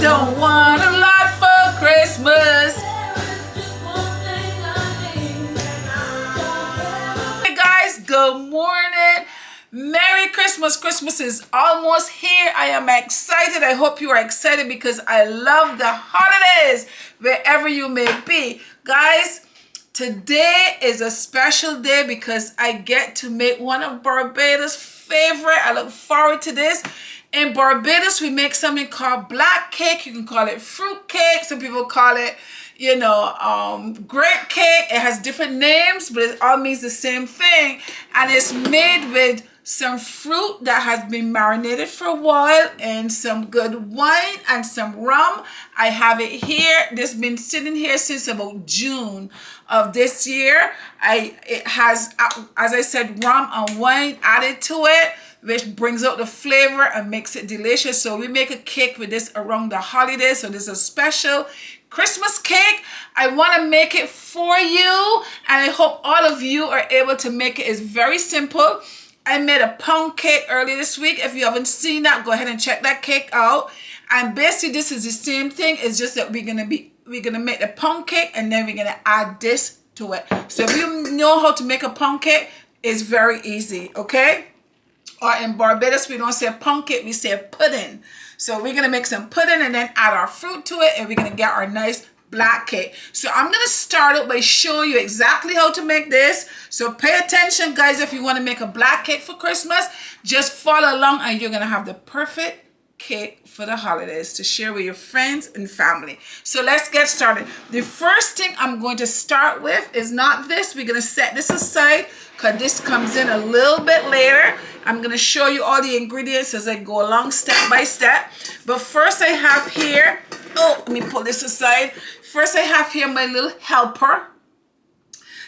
Don't want a lot for Christmas. Hey guys, good morning. Merry Christmas. Christmas is almost here. I am excited. I hope you are excited because I love the holidays wherever you may be. Guys, today is a special day because I get to make one of Barbados' favorite. I look forward to this. In Barbados, we make something called black cake. You can call it fruit cake. Some people call it, grape cake. It has different names, but it all means the same thing. And it's made with some fruit that has been marinated for a while and some good wine and some rum. I have it here. This has been sitting here since about June of this year. It has, as I said, rum and wine added to it, which brings out the flavor and makes it delicious. So we make a cake with this around the holidays. So this is a special Christmas cake. I want to make it for you, and I hope all of you are able to make it. It's very simple. I made a pound cake earlier this week. If you haven't seen that, go ahead and check that cake out. And basically this is the same thing. It's just that we're gonna make the pound cake and then we're gonna add this to it. So if you know how to make a pound cake, it's very easy, okay? Or in Barbados, we don't say pound cake, we say pudding. So we're gonna make some pudding and then add our fruit to it, and we're gonna get our nice black cake. So I'm gonna start out by showing you exactly how to make this. So pay attention, guys. If you want to make a black cake for Christmas, just follow along and you're gonna have the perfect cake for the holidays to share with your friends and family. So let's get started. The first thing I'm going to start with is not this. We're gonna set this aside because this comes in a little bit later. I'm gonna show you all the ingredients as I go along step by step. But first I have here, let me pull this aside. First I have here my little helper.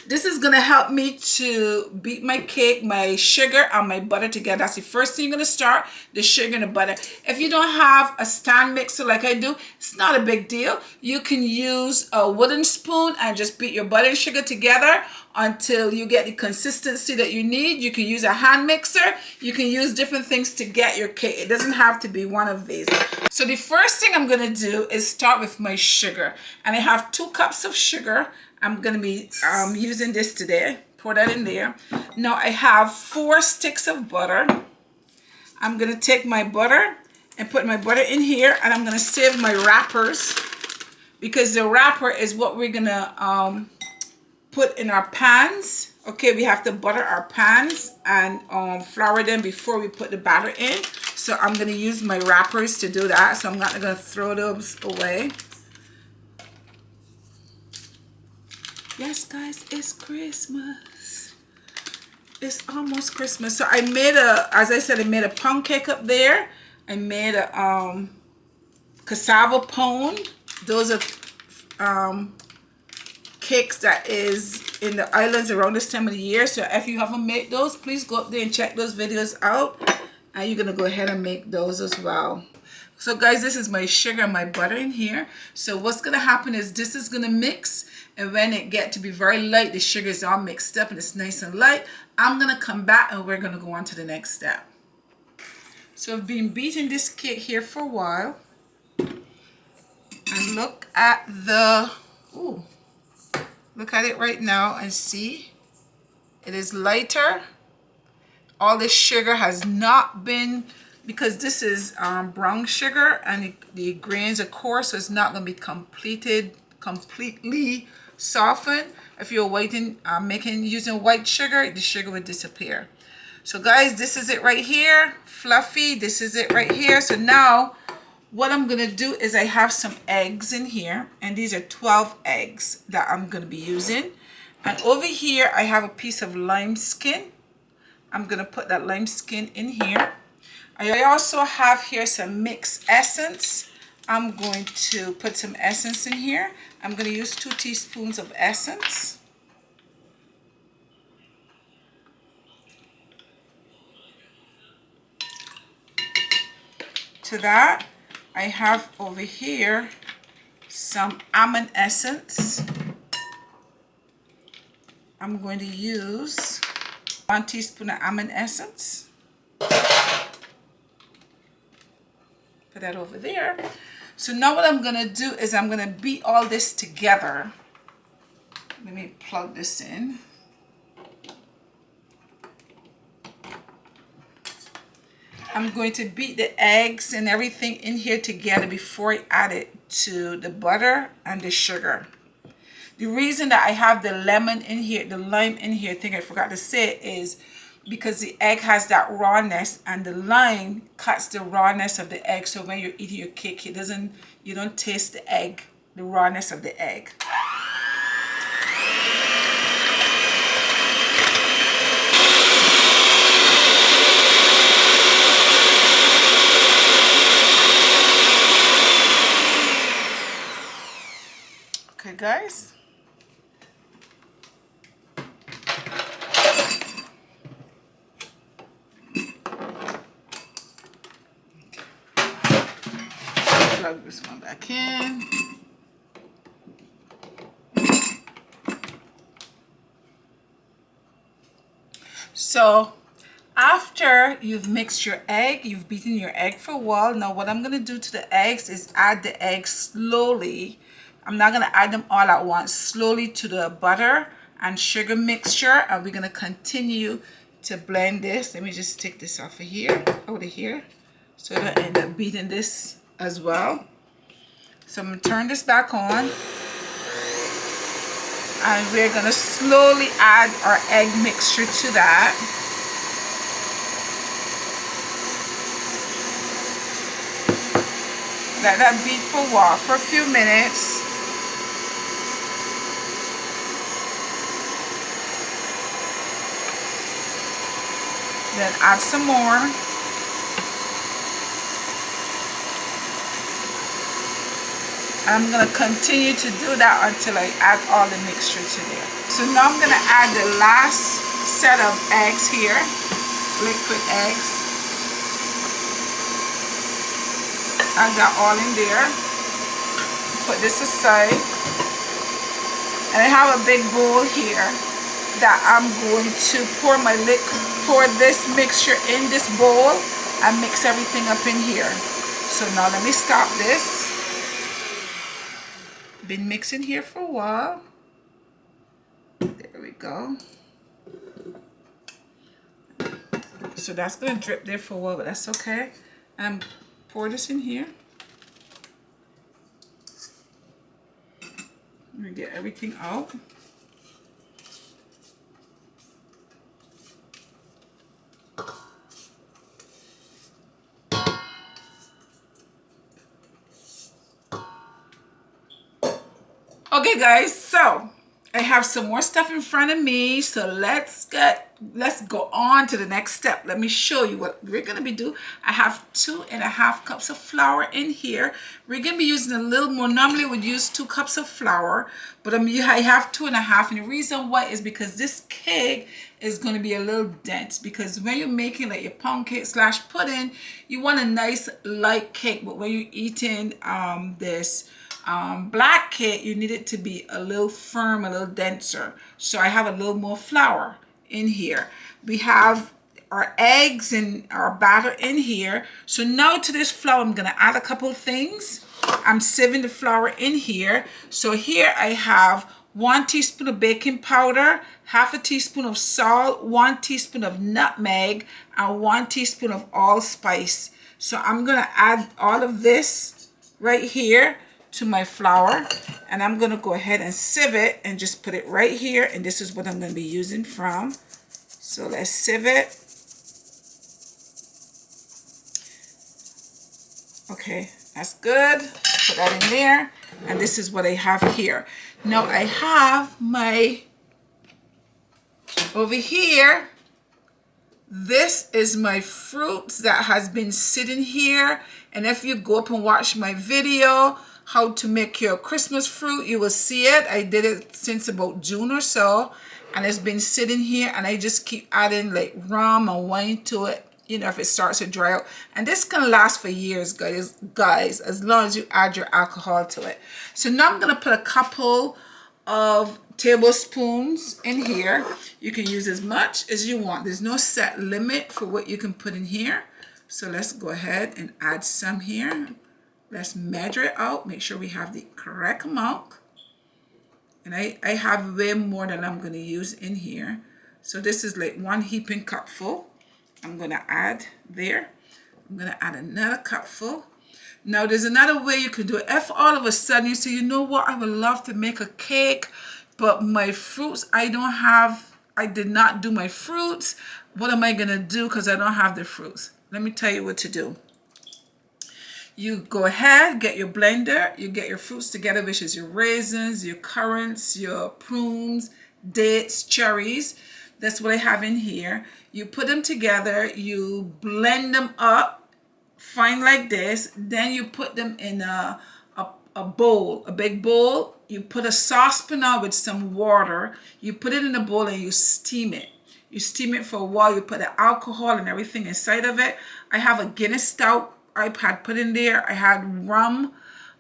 This is gonna help me to beat my cake, my sugar and my butter together. That's the first thing you're gonna start, the sugar and the butter. If you don't have a stand mixer like I do, it's not a big deal. You can use a wooden spoon and just beat your butter and sugar together until you get the consistency that you need. You can use a hand mixer. You can use different things to get your cake. It doesn't have to be one of these. So the first thing I'm gonna do is start with my sugar. And I have 2 cups of sugar. I'm gonna be using this today. Pour that in there. Now I have 4 sticks of butter. I'm gonna take my butter and put my butter in here, and I'm gonna save my wrappers because the wrapper is what we're gonna put in our pans. Okay, we have to butter our pans and flour them before we put the batter in. So I'm gonna use my wrappers to do that. So I'm not gonna throw those away. Yes, guys, it's Christmas. It's almost Christmas. So I made as I said, I made a pound cake up there. I made a cassava pound. Those are cakes that is in the islands around this time of the year. So if you haven't made those, please go up there and check those videos out. And you're gonna go ahead and make those as well. So guys, this is my sugar and my butter in here. So what's gonna happen is this is gonna mix, and when it get to be very light, the sugar is all mixed up and it's nice and light, I'm gonna come back and we're gonna go on to the next step. So I've been beating this cake here for a while, and look at it right now and see it is lighter. All this sugar has not been, because this is brown sugar and the grains are coarse, so it's not going to be completely softened. If you're using white sugar, the sugar would disappear. So guys, this is it right here, fluffy. This is it right here. So now what I'm gonna do is I have some eggs in here, and these are 12 eggs that I'm gonna be using. And over here I have a piece of lime skin. I'm gonna put that lime skin in here. I also have here some mixed essence. I'm going to put some essence in here. I'm going to use 2 teaspoons of essence. To that, I have over here some almond essence. I'm going to use 1 teaspoon of almond essence. Put that over there. So now what I'm gonna do is I'm gonna beat all this together. Let me plug this in. I'm going to beat the eggs and everything in here together before I add it to the butter and the sugar. The reason that I have the lemon in here, the lime in here, I think I forgot to say, is because the egg has that rawness and the lime cuts the rawness of the egg. So when you're eating your cake, you don't taste the egg, the rawness of the egg. Okay, guys. Plug this one back in. So after you've mixed your egg, you've beaten your egg for a while. Now what I'm going to do to the eggs is add the eggs slowly. I'm not going to add them all at once. Slowly to the butter and sugar mixture. And we're going to continue to blend this. Let me just take this off of here, out of here. So I don't end up beating this as well. So I'm going to turn this back on. And we're going to slowly add our egg mixture to that. Let that beat for a while, for a few minutes. Then add some more. I'm going to continue to do that until I add all the mixture to there. So now I'm going to add the last set of eggs here, liquid eggs. Add that all in there. Put this aside. And I have a big bowl here that I'm going to pour this mixture in this bowl and mix everything up in here. So now let me stop this. Been mixing here for a while. There we go. So that's going to drip there for a while, but that's okay. And pour this in here. Let me get everything out. Okay guys, so I have some more stuff in front of me, so let's go on to the next step. Let me show you what we're going to be doing. I have 2.5 cups of flour in here. We're going to be using a little more. Normally we would use 2 cups of flour, but I have 2.5, and the reason why is because this cake is going to be a little dense, because when you're making like your pound cake / pudding, you want a nice light cake, but when you're eating this black cake, you need it to be a little firm, a little denser. So I have a little more flour in here. We have our eggs and our batter in here. So now to this flour, I'm going to add a couple of things. I'm sieving the flour in here. So here I have 1 teaspoon of baking powder, 1/2 teaspoon of salt, 1 teaspoon of nutmeg, and 1 teaspoon of allspice. So I'm going to add all of this right here to my flour, and I'm going to go ahead and sieve it and just put it right here, and this is what I'm going to be using from. So let's sieve it. Okay, that's good. Put that in there, and this is what I have here. Now I have my, over here, this is my fruit that has been sitting here, and if you go up and watch my video how to make your Christmas fruit, you will see it. I did it since about June or so, and it's been sitting here, and I just keep adding like rum and wine to it, you know, if it starts to dry out. And this can last for years, guys, as long as you add your alcohol to it. So now I'm going to put a couple of tablespoons in here. You can use as much as you want. There's no set limit for what you can put in here. So let's go ahead and add some here. Let's measure it out, make sure we have the correct amount. And I have way more than I'm going to use in here. So this is like 1 heaping cupful. I'm going to add there. I'm going to add another cupful. Now there's another way you could do it. If all of a sudden you say, you know what, I would love to make a cake, but my fruits, I did not do my fruits. What am I going to do because I don't have the fruits? Let me tell you what to do. You go ahead, get your blender, you get your fruits together, which is your raisins, your currants, your prunes, dates, cherries. That's what I have in here. You put them together, you blend them up, fine like this. Then you put them in a bowl, a big bowl. You put a saucepan on with some water. You put it in a bowl and you steam it. You steam it for a while. You put the alcohol and everything inside of it. I have a Guinness stout I had put in there. I had rum,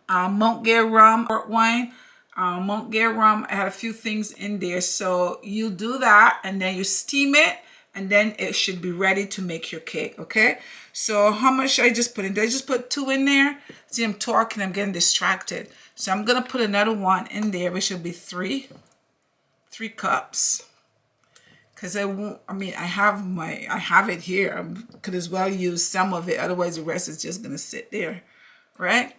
Montgay rum, port wine, Montgay rum. I had a few things in there. So you do that and then you steam it and then it should be ready to make your cake, okay? So how much I just put in? Did I just put 2 in there? See, I'm talking, I'm getting distracted. So I'm gonna put another 1 in there, which will be 3 cups. Because I won't, I mean, I have it here. I could as well use some of it. Otherwise, the rest is just going to sit there, right?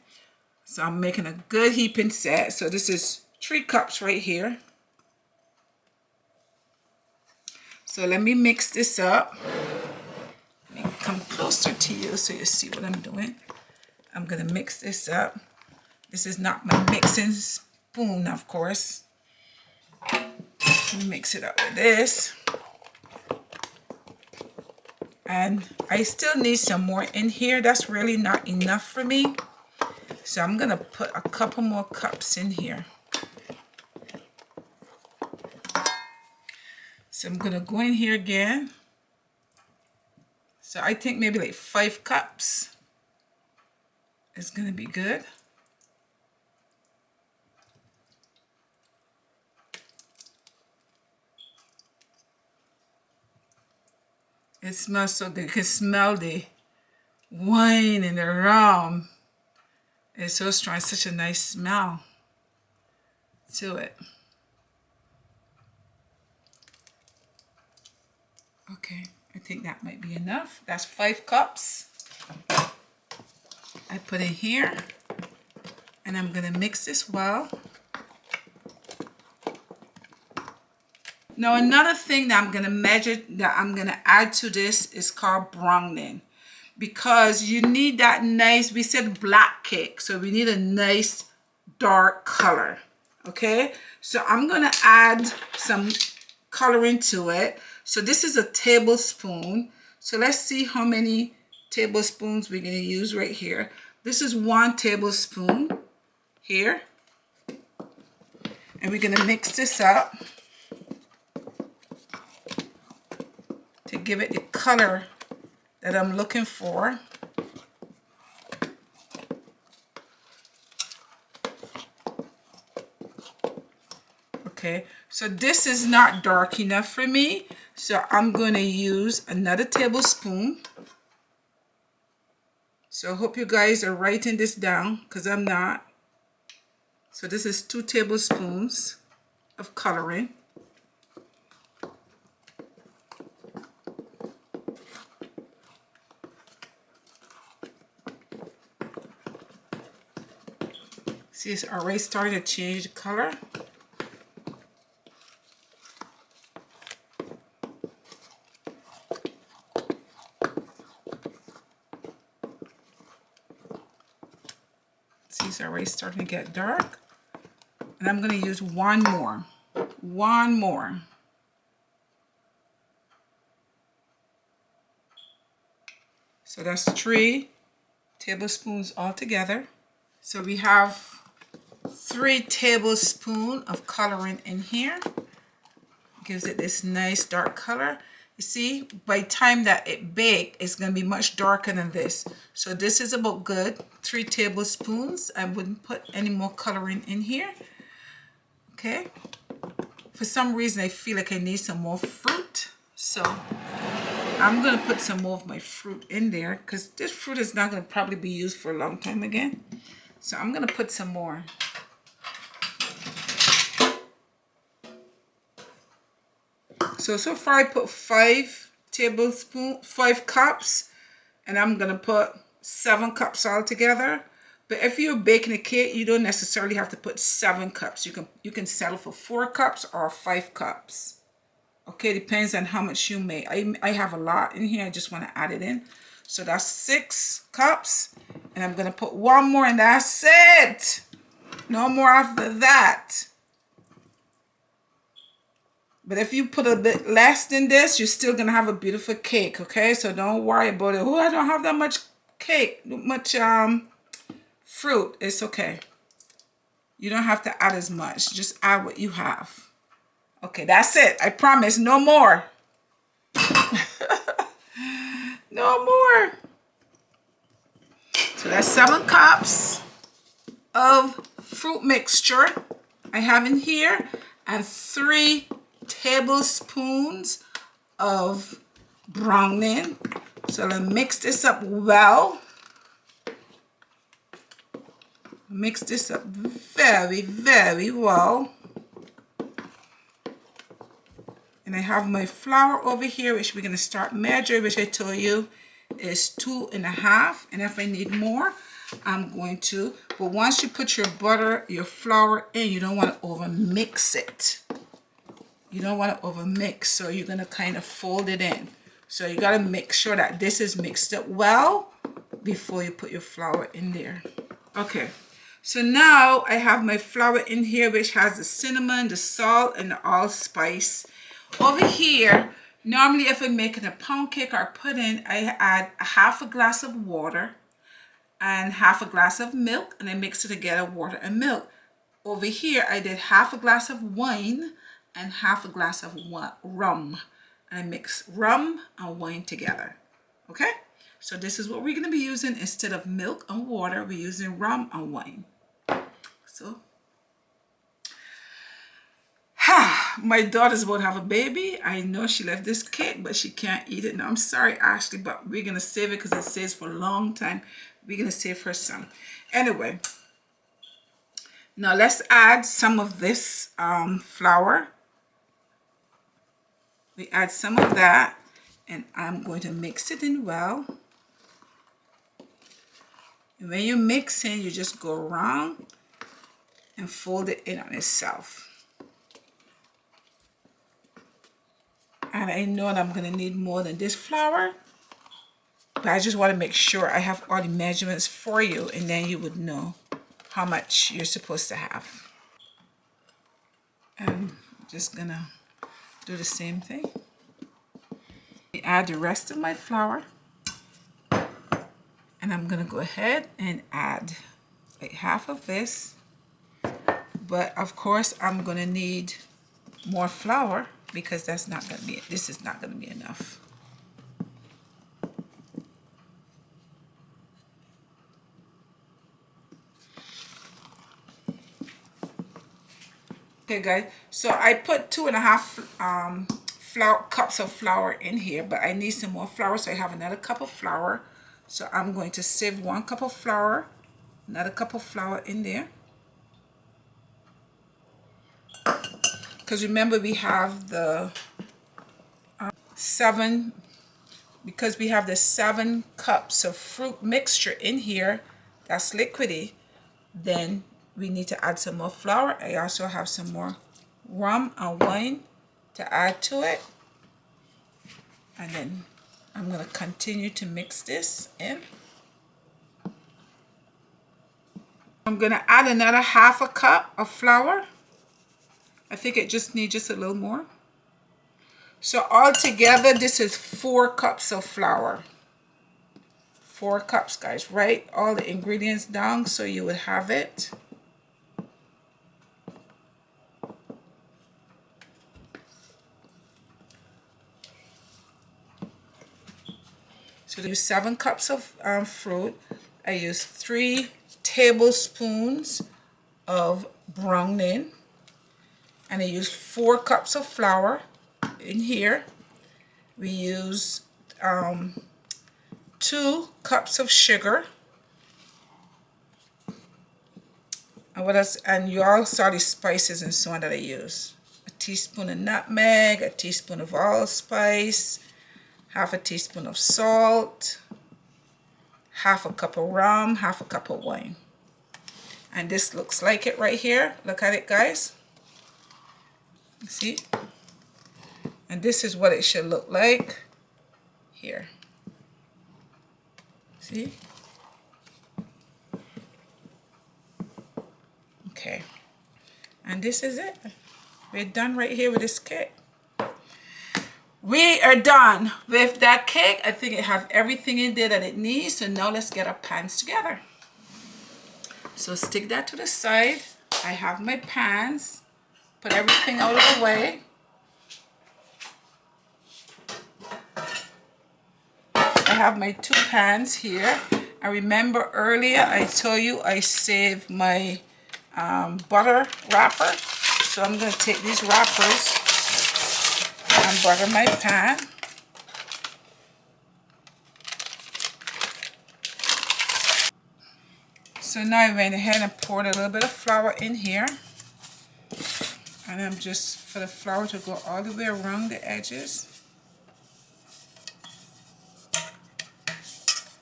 So I'm making a good heaping set. So this is 3 cups right here. So let me mix this up. Let me come closer to you so you see what I'm doing. I'm going to mix this up. This is not my mixing spoon, of course. Mix it up with this. And I still need some more in here. That's really not enough for me. So I'm going to put a couple more cups in here. So I'm going to go in here again. So I think maybe like 5 cups is going to be good. It smells so good. You can smell the wine and the rum. It's so strong. It's such a nice smell to it. Okay, I think that might be enough. That's 5 cups. I put in here. And I'm going to mix this well. Now another thing that I'm going to measure, that I'm going to add to this is called browning. Because you need that nice, we said black cake, so we need a nice dark color. Okay, so I'm going to add some coloring to it. So this is a tablespoon. So let's see how many tablespoons we're going to use right here. This is 1 tablespoon here. And we're going to mix this up to give it the color that I'm looking for. Okay, so this is not dark enough for me, so I'm going to use another tablespoon. So I hope you guys are writing this down because I'm not. So this is 2 tablespoons of coloring. See, it's already starting to change the color. See, it's already starting to get dark. And I'm going to use 1 more. 1 more. So that's 3 tablespoons altogether. So we have 3 tablespoons of coloring in here. Gives it this nice dark color. You see, by the time that it baked, it's going to be much darker than this. So this is about good. 3 tablespoons. I wouldn't put any more coloring in here. Okay. For some reason, I feel like I need some more fruit. So I'm going to put some more of my fruit in there because this fruit is not going to probably be used for a long time again. So I'm going to put some more. So far I put 5 cups, and I'm going to put 7 cups all together. But if you're baking a cake, you don't necessarily have to put 7 cups. You can settle for 4 cups or 5 cups. Okay, depends on how much you make. I have a lot in here. I just want to add it in. So that's 6 cups. And I'm going to put 1 more, and that's it. No more after that. But if you put a bit less than this, you're still going to have a beautiful cake, okay? So don't worry about it. Oh, I don't have that much cake, much fruit. It's okay. You don't have to add as much. Just add what you have. Okay, that's it. I promise, no more. No more. So that's 7 cups of fruit mixture I have in here, and 3 tablespoons of browning. So let's mix this up well. Mix this up very, very well. And I have my flour over here, which we're going to start measuring, which I told you is 2.5. And if I need more, I'm going to. But once you put your flour in, you don't want to over mix it. You don't want to over mix, so you're going to kind of fold it in. So you got to make sure that this is mixed up well before you put your flour in there. Okay, so now I have my flour in here, which has the cinnamon, the salt, and the allspice. Over here, normally if I'm making a pound cake or pudding, I add half a glass of water and half a glass of milk, and I mix it together, water and milk. Over here, I did half a glass of wine and half a glass of rum. And I mix rum and wine together. Okay? So this is what we're going to be using. Instead of milk and water, we're using rum and wine. So, my daughter's about to have a baby. I know she left this cake, but she can't eat it. Now, I'm sorry, Ashley, but we're going to save it because it stays for a long time. We're going to save her some. Anyway, now let's add some of this flour. We add some of that, and I'm going to mix it in well. And when you mix in, you just go around and fold it in on itself. And I know that I'm going to need more than this flour, but I just want to make sure I have all the measurements for you, and then you would know how much you're supposed to have. I'm just going to do the same thing. Add the rest of my flour, and I'm going to go ahead and add like half of this. But of course, I'm going to need more flour because this is not going to be enough. Okay, guys, so I put 2.5 cups of flour in here, but I need some more flour, so I have another cup of flour. So I'm going to sieve 1 cup of flour, another cup of flour in there. Because remember, we have the 7 cups of fruit mixture in here that's liquidy. Then we need to add some more flour. I also have some more rum and wine to add to it. And then I'm going to continue to mix this in. I'm going to add another half a cup of flour. I think it just needs just a little more. So altogether, this is 4 cups of flour. 4 cups, guys. Write all the ingredients down so you would have it. So I use 7 cups of fruit. I use 3 tablespoons of browning. And I use 4 cups of flour in here. We use 2 cups of sugar. And what else? And you all saw the spices and so on that I use. A teaspoon of nutmeg, a teaspoon of allspice, half a teaspoon of salt, half a cup of rum, half a cup of wine. And this looks like it right here. Look at it, guys. See? And this is what it should look like here. See? Okay. And this is it. We're done right here with this cake. We are done with that cake. I think it has everything in there that it needs. So now let's get our pans together. So stick that to the side. I have my pans. Put everything out of the way. I have my 2 pans here. I remember earlier I told you I saved my butter wrapper. So I'm going to take these wrappers and butter my pan. So now I went ahead and poured a little bit of flour in here. And I'm just for the flour to go all the way around the edges.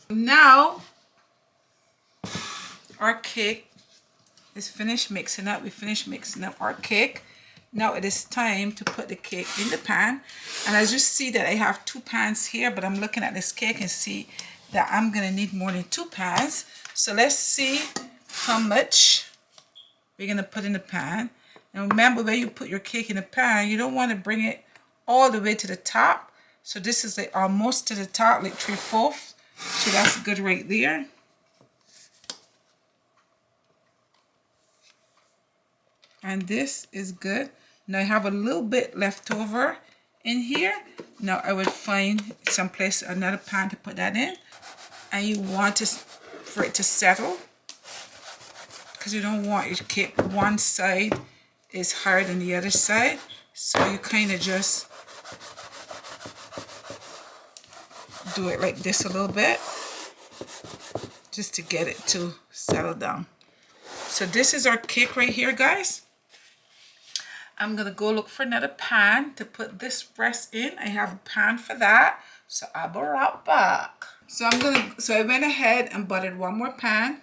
Now our cake is finished mixing up. We finished mixing up our cake. Now it is time to put the cake in the pan. And as you see that I have 2 pans here, but I'm looking at this cake and see that I'm going to need more than 2 pans. So let's see how much we're going to put in the pan. And remember, when you put your cake in the pan, you don't want to bring it all the way to the top. So this is like almost to the top, like 3/4. So that's good right there. And this is good. Now I have a little bit left over in here. Now I would find someplace, another pan to put that in. And you want to, for it to settle, because you don't want your cake one side is higher than the other side. So you kind of just do it like this a little bit, just to get it to settle down. So this is our cake right here, guys. I'm gonna go look for another pan to put this rest in. I have a pan for that, so I'll be right back. So I went ahead and buttered one more pan.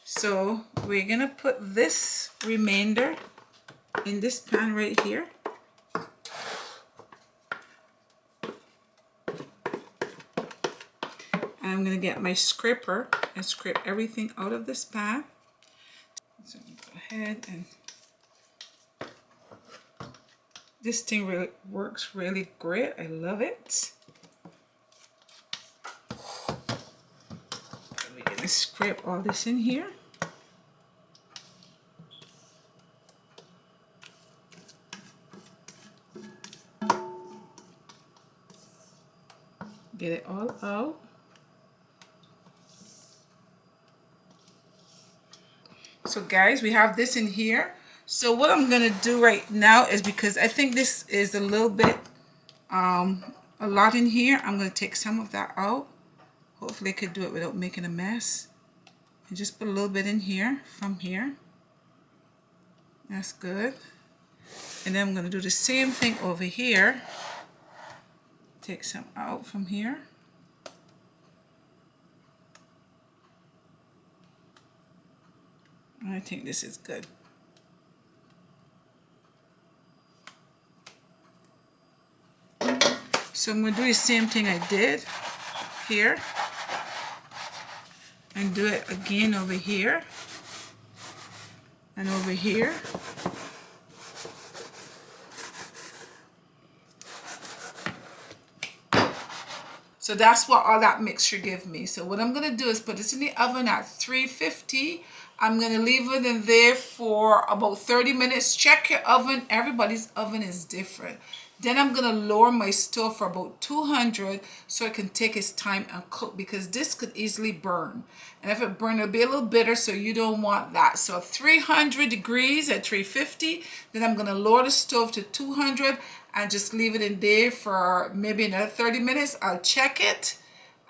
So we're gonna put this remainder in this pan right here. And I'm gonna get my scraper and scrape everything out of this pan. So I'm gonna go ahead and this thing really works really great. I love it. We're gonna scrape all this in here. Get it all out. So guys, we have this in here. So what I'm gonna do right now is, because I think this is a little bit a lot in here, I'm gonna take some of that out. Hopefully I could do it without making a mess. And just put a little bit in here from here. That's good. And then I'm gonna do the same thing over here. Take some out from here. I think this is good. So I'm going to do the same thing I did here and do it again over here and over here. So that's what all that mixture gives me. So what I'm going to do is put this in the oven at 350. I'm going to leave it in there for about 30 minutes. Check your oven. Everybody's oven is different. Then I'm gonna lower my stove for about 200 so it can take its time and cook, because this could easily burn. And if it burns, it'll be a little bitter, so you don't want that. So 300 degrees at 350. Then I'm gonna lower the stove to 200 and just leave it in there for maybe another 30 minutes. I'll check it,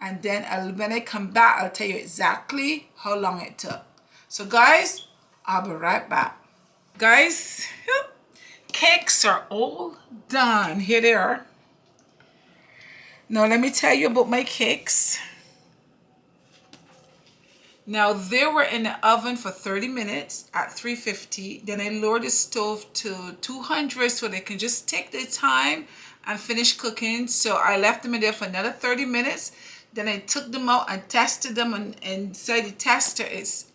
and then when I come back, I'll tell you exactly how long it took. So guys, I'll be right back. Guys, cakes are all done. Here they are. Now let me tell you about my cakes. Now they were in the oven for 30 minutes at 350. Then I lowered the stove to 200 so they can just take their time and finish cooking. So I left them in there for another 30 minutes. Then I took them out and tested them, and inside the tester it's,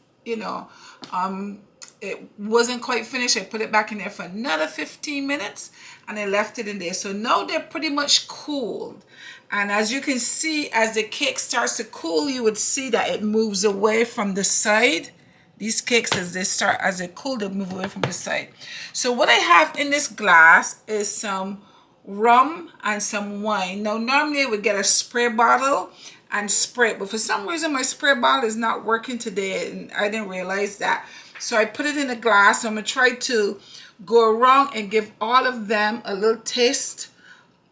it wasn't quite finished. I put it back in there for another 15 minutes and I left it in there. So now they're pretty much cooled. And as you can see, as the cake starts to cool, you would see that it moves away from the side. These cakes, as they cool, they move away from the side. So what I have in this glass is some rum and some wine. Now normally I would get a spray bottle and spray it, but for some reason my spray bottle is not working today and I didn't realize that. So I put it in a glass. I'm gonna try to go around and give all of them a little taste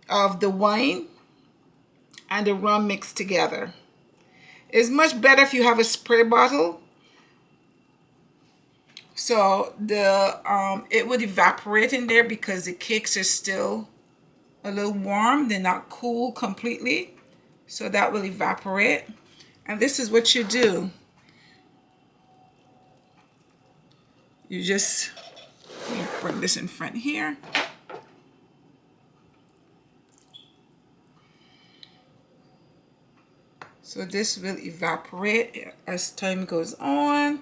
of the wine and the rum mixed together. It's much better if you have a spray bottle, so it would evaporate in there, because the cakes are still a little warm. They're not cool completely, so that will evaporate. And this is what you do. You just bring this in front here. So this will evaporate as time goes on.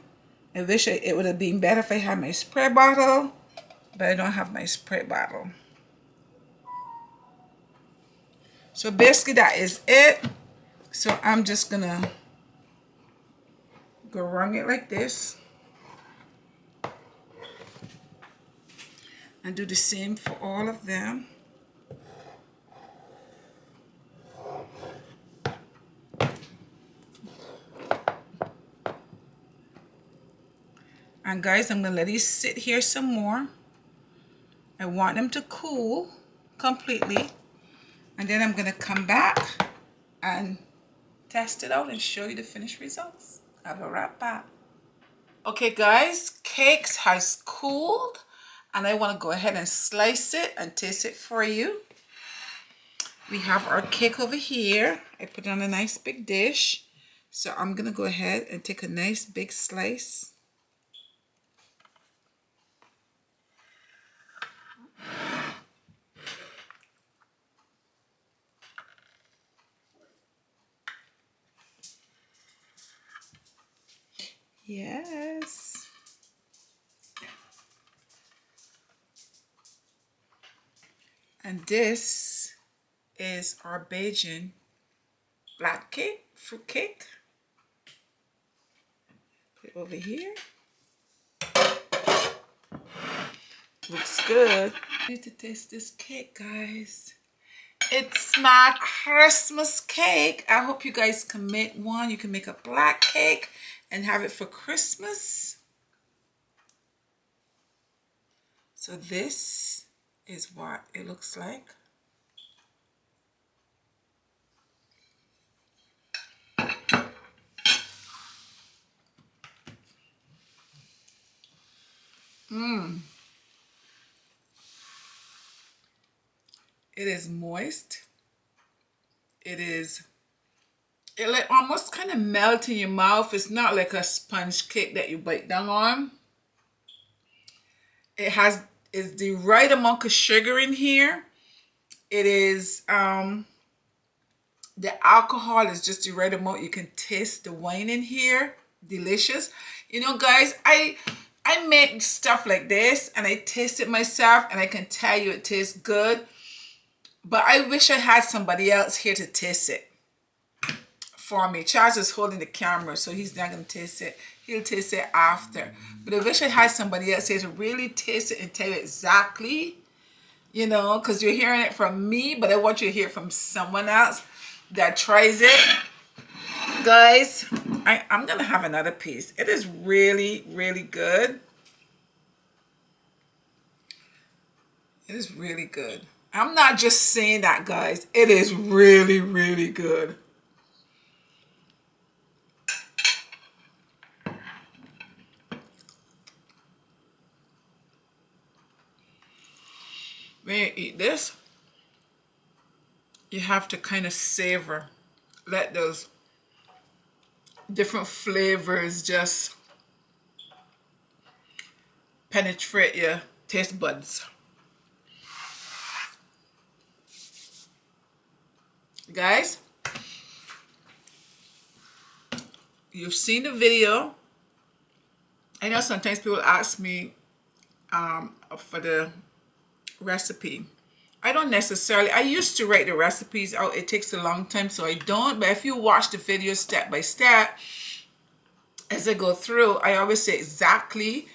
I wish it would have been better if I had my spray bottle, but I don't have my spray bottle. So basically that is it. So I'm just gonna go around it like this and do the same for all of them. And guys, I'm gonna let these sit here some more. I want them to cool completely. And then I'm gonna come back and test it out and show you the finished results. I'll be right back. Okay guys, cakes has cooled and I wanna go ahead and slice it and taste it for you. We have our cake over here. I put it on a nice big dish. So I'm gonna go ahead and take a nice big slice. Yes. And this is our Belgian black cake, fruit cake. Put it over here. Looks good. I need to taste this cake, guys. It's my Christmas cake. I hope you guys can make one. You can make a black cake and have it for Christmas. So this is what it looks like. It is moist. It like almost kind of melt in your mouth. It's not like a sponge cake that you bite down on. Is the right amount of sugar in here. It is the alcohol is just the right amount. You can taste the wine in here. Delicious. You know, guys, I make stuff like this and I taste it myself and I can tell you it tastes good. But I wish I had somebody else here to taste it for me. Charles is holding the camera, so he's not going to taste it. He'll taste it after. But I wish I had somebody else here to really taste it and tell you exactly, you know, because you're hearing it from me, but I want you to hear it from someone else that tries it. Guys, I'm gonna have another piece. It is really, really good. It is really good. I'm not just saying that, guys. It is really, really good. When you eat this, you have to kind of savor. Let those different flavors just penetrate your taste buds. Guys, you've seen the video. I know sometimes people ask me for the recipe. I don't necessarily, I used to write the recipes out. It takes a long time, so I don't. But if you watch the video step by step, as I go through, I always say exactly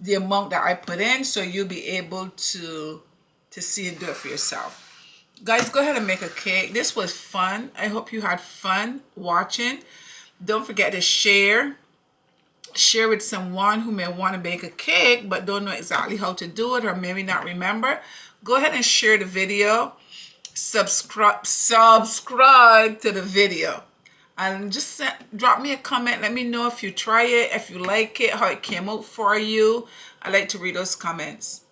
the amount that I put in, so you'll be able to see and do it for yourself. Guys, go ahead and make a cake. This was fun. I hope you had fun watching. Don't forget to share with someone who may want to bake a cake but don't know exactly how to do it, or maybe not remember. Go ahead and share the video. Subscribe to the video, and just drop me a comment. Let me know if you try it, if you like it, how it came out for you. I like to read those comments.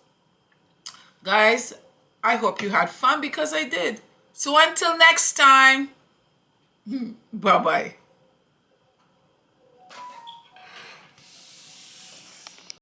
Guys, I hope you had fun, because I did. So until next time, bye bye.